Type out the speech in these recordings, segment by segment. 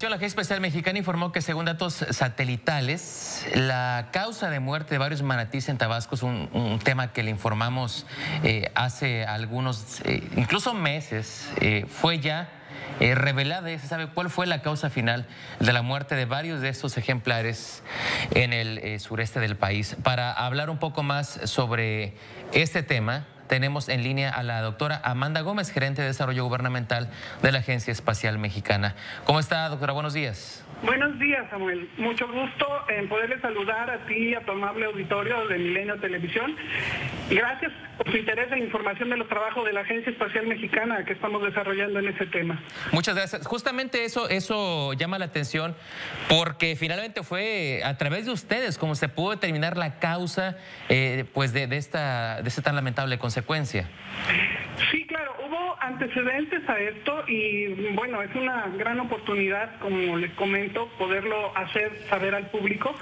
La Agencia Espacial Mexicana informó que, según datos satelitales, la causa de muerte de varios manatíes en Tabasco es un tema que le informamos hace algunos, incluso meses, fue ya revelada. Ya se sabe cuál fue la causa final de la muerte de varios de estos ejemplares en el sureste del país. Para hablar un poco más sobre este tema, tenemos en línea a la doctora Amanda Gómez, gerente de Desarrollo Gubernamental de la Agencia Espacial Mexicana. ¿Cómo está, doctora? Buenos días. Buenos días, Samuel. Mucho gusto en poderle saludar a ti y a tu amable auditorio de Milenio Televisión. Gracias por su interés en información de los trabajos de la Agencia Espacial Mexicana que estamos desarrollando en ese tema. Muchas gracias. Justamente eso llama la atención porque finalmente fue a través de ustedes como se pudo determinar la causa pues de esta tan lamentable consecuencia. Sí, claro, hubo antecedentes a esto y bueno, es una gran oportunidad, como les comento, poderlo hacer saber al público,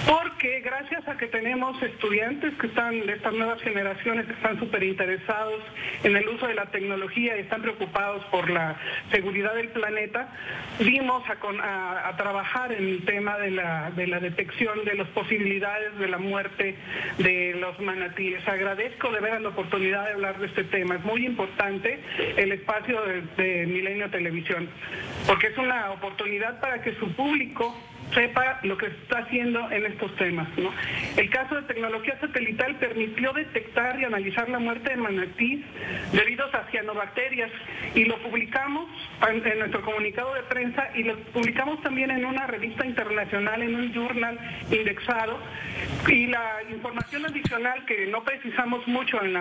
porque gracias a que tenemos estudiantes que están de estas nuevas generaciones que están súper interesados en el uso de la tecnología y están preocupados por la seguridad del planeta, vimos a trabajar en el tema de la detección de las posibilidades de la muerte de los manatíes. Agradezco de veras la oportunidad de hablar de este tema. Es muy importante el espacio de Milenio Televisión, porque es una oportunidad para que su público sepa lo que se está haciendo en estos temas, ¿no? El caso de tecnología satelital permitió detectar y analizar la muerte de manatís debido a cianobacterias y lo publicamos en nuestro comunicado de prensa y lo publicamos también en una revista internacional, en un journal indexado, y la información adicional que no precisamos mucho en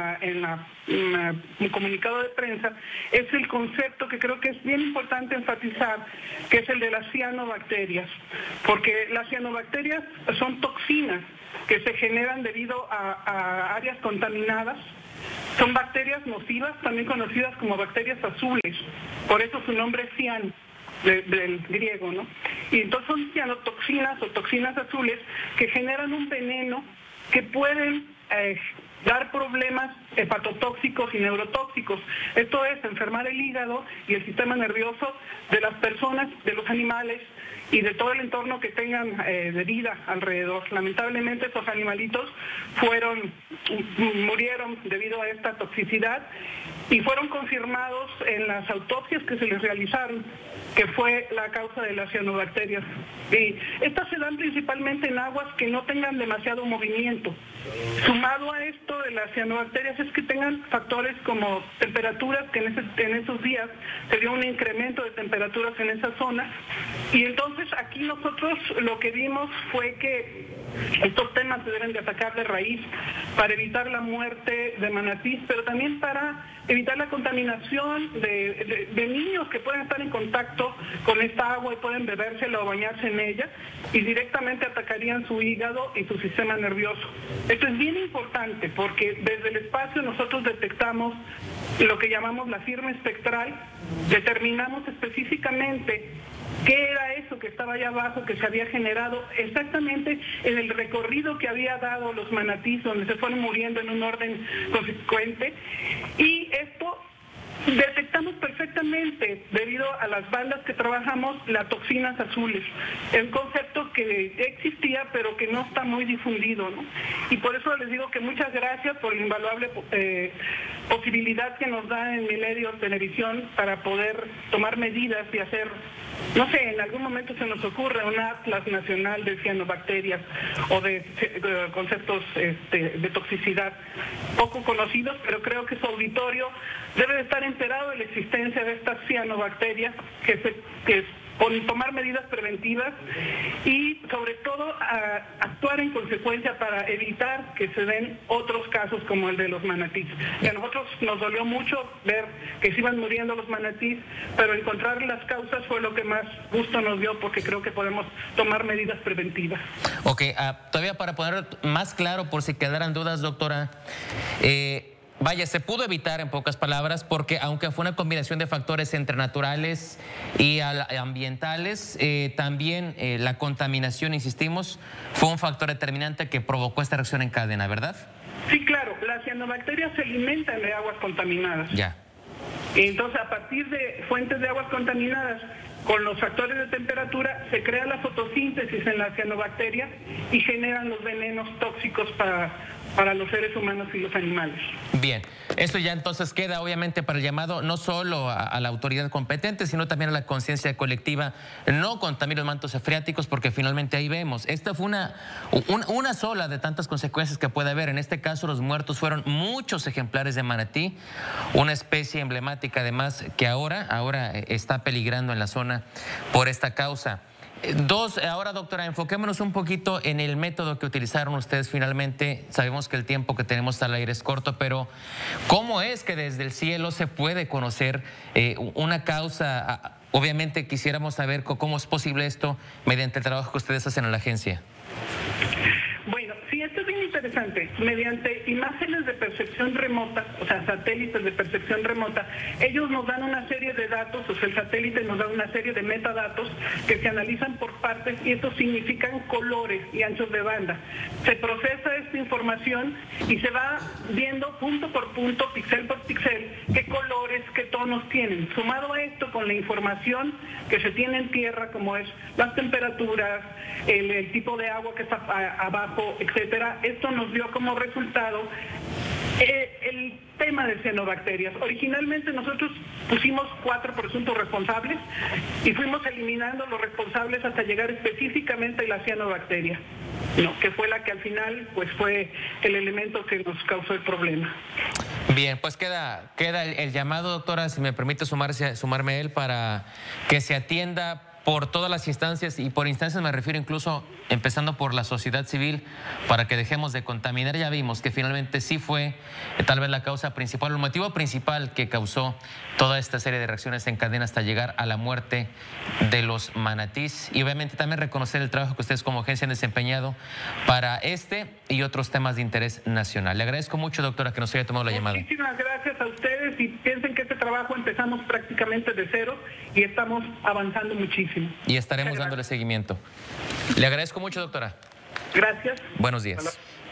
el comunicado de prensa es el concepto que creo que es bien importante enfatizar, que es el de las cianobacterias, porque las cianobacterias son toxinas que se generan debido a áreas contaminadas. Son bacterias nocivas, también conocidas como bacterias azules, por eso su nombre es cian, del griego, ¿no? Y entonces son cianotoxinas o toxinas azules que generan un veneno que pueden dar problemas hepatotóxicos y neurotóxicos. Esto es enfermar el hígado y el sistema nervioso de las personas, de los animales y de todo el entorno que tengan de vida alrededor. Lamentablemente estos animalitos murieron debido a esta toxicidad y fueron confirmados en las autopsias que se les realizaron que fue la causa de las cianobacterias. Y estas se dan principalmente en aguas que no tengan demasiado movimiento. Sumado a esto de las cianobacterias es que tengan factores como temperaturas, que en esos días se dio un incremento de temperaturas en esa zona. Y entonces aquí nosotros lo que vimos fue que estos temas se deben de atacar de raíz para evitar la muerte de manatís, pero también para evitar la contaminación de niños que pueden estar en contacto con esta agua y pueden bebérsela o bañarse en ella y directamente atacarían su hígado y su sistema nervioso. Esto es bien importante porque desde el espacio nosotros detectamos lo que llamamos la firma espectral, determinamos específicamente qué era eso que estaba allá abajo, que se había generado exactamente en el recorrido que había dado los manatís, donde se fueron muriendo en un orden consecuente. Y esto detectamos perfectamente, debido a las bandas que trabajamos, las toxinas azules. Es un concepto que existía, pero que no está muy difundido, ¿no? Y por eso les digo que muchas gracias por la invaluable posibilidad que nos da en Milenio Televisión para poder tomar medidas y hacer, no sé, en algún momento se nos ocurre un atlas nacional de cianobacterias o de conceptos de toxicidad poco conocidos, pero creo que su auditorio debe de estar enterado de la existencia de estas cianobacterias, que tomar medidas preventivas y sobre todo actuar en consecuencia para evitar que se den otros casos como el de los manatís. Y a nosotros nos dolió mucho ver que se iban muriendo los manatís, pero encontrar las causas fue lo que más gusto nos dio, porque creo que podemos tomar medidas preventivas. Ok, todavía para poner más claro, por si quedaran dudas, doctora, vaya, se pudo evitar en pocas palabras porque aunque fue una combinación de factores entre naturales y ambientales, también la contaminación, insistimos, fue un factor determinante que provocó esta reacción en cadena, ¿verdad? Sí, claro, las cianobacterias se alimentan de aguas contaminadas. Ya. Entonces, a partir de fuentes de aguas contaminadas con los factores de temperatura, se crea la fotosíntesis en la cianobacteria y generan los venenos tóxicos para los seres humanos y los animales. Bien, esto ya entonces queda obviamente para el llamado no solo a la autoridad competente, sino también a la conciencia colectiva. No contamine los mantos freáticos, porque finalmente ahí vemos. Esta fue una sola de tantas consecuencias que puede haber. En este caso, los muertos fueron muchos ejemplares de manatí, una especie emblemática además que ahora está peligrando en la zona por esta causa. Ahora, doctora, enfoquémonos un poquito en el método que utilizaron ustedes finalmente. Sabemos que el tiempo que tenemos al aire es corto, pero ¿cómo es que desde el cielo se puede conocer una causa? Obviamente quisiéramos saber cómo es posible esto mediante el trabajo que ustedes hacen en la agencia. Bueno, sí, esto es bien interesante. Mediante imágenes de percepción remota, o sea, satélites de percepción remota, ellos nos dan una serie de datos, o sea, el satélite nos da una serie de metadatos que se analizan por partes y estos significan colores y anchos de banda. Se procesa esta información y se va viendo punto por punto, píxel por píxel, qué colores, qué tonos tienen. Sumado a esto con la información que se tiene en tierra, como es las temperaturas, el tipo de agua que está abajo, etcétera, esto nos dio como resultado el tema de cianobacterias. Originalmente nosotros pusimos 4 presuntos responsables y fuimos eliminando los responsables hasta llegar específicamente a la cianobacteria, ¿no? Que fue la que al final pues fue el elemento que nos causó el problema. Bien, pues queda el llamado, doctora, si me permite sumarme a él, para que se atienda por todas las instancias, y por instancias me refiero incluso empezando por la sociedad civil, para que dejemos de contaminar. Ya vimos que finalmente sí fue tal vez la causa principal, el motivo principal que causó toda esta serie de reacciones en cadena hasta llegar a la muerte de los manatís, y obviamente también reconocer el trabajo que ustedes como agencia han desempeñado para este y otros temas de interés nacional. Le agradezco mucho, doctora, que nos haya tomado la llamada. Muchísimas gracias a ustedes, y piensen que este trabajo empezamos prácticamente de cero y estamos avanzando muchísimo. Y estaremos dándole seguimiento. Le agradezco mucho, doctora. Gracias. Buenos días. Hola.